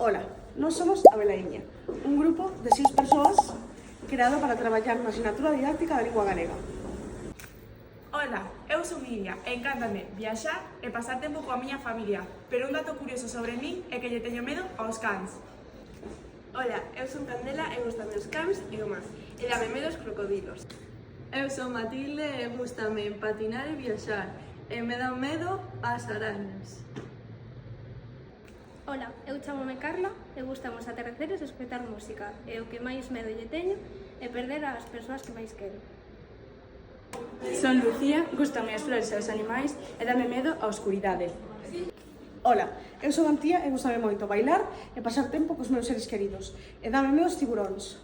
Ola, nós somos a Velaíña, un grupo de 6 persoas creado para traballar na asignatura didáctica da lingua galega. Ola, eu son Lidia e encántame viaxar e pasar tempo coa miña familia, pero un dato curioso sobre min é que lle teño medo aos cans. Ola, eu son Candela e gustame os cans e o mar, e dame medo os crocodilos. Eu son Matilde e gústame patinar e viaxar, e me dan medo as arañas. Ola, eu chamome Carla e gustame os atardeceres e escoitar música, e o que máis medo lle teño é perder as persoas que máis quero. Son Lucía, gústame as flores e os animais e dame medo a oscuridade. Ola, eu son Antía e gustame moito bailar e pasar tempo cos meus seres queridos. E dame medo os tiburóns.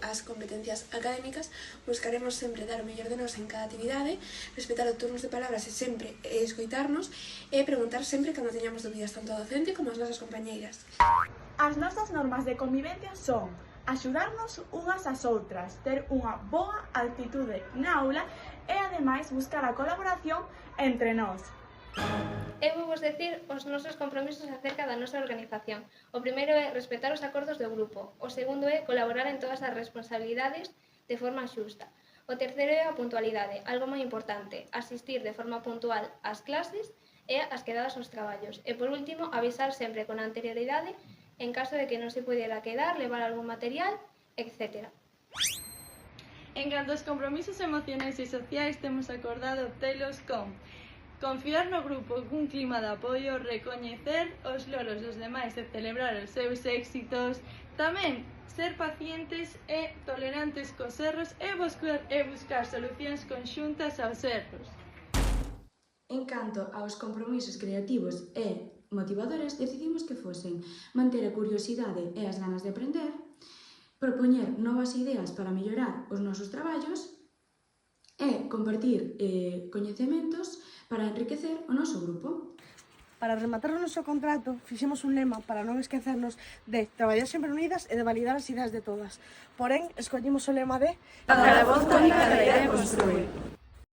As competencias académicas buscaremos sempre dar o mellor de nós en cada actividade, respetar os turnos de palabras e sempre escoitarnos e preguntar sempre cando teñamos dúbidas tanto ao docente como ás nosas compañeiras. As nosas normas de convivencia son axudarnos unhas ás outras, ter unha boa actitude na aula e, ademais, buscar a colaboración entre nós. Eu vou vos decir os nosos compromisos acerca da nosa organización. O primeiro é respetar os acordos do grupo. O segundo é colaborar en todas as responsabilidades de forma xusta. O terceiro é a puntualidade, algo moi importante, asistir de forma puntual ás clases e ás quedadas aos traballos. E por último, avisar sempre con anterioridade en caso de que non se pudiera quedar, levar algún material, etc. En canto aos compromisos emocionais e sociais, temos acordado telos con confiar no grupo cun clima de apoio, recoñecer os loros dos demais e celebrar os seus éxitos, tamén ser pacientes e tolerantes cos erros e buscar solucións conxuntas aos erros. En canto aos compromisos creativos e motivadores, decidimos que fosen manter a curiosidade e as ganas de aprender, propoñer novas ideas para mellorar os nosos traballos e compartir coñecementos para enriquecer o noso grupo. Para rematar o noso contrato, fixemos un lema para non esquecernos de traballar sempre unidas e de validar as ideas de todas. Porén, escollimos o lema de Cada voz tónica da idea construir.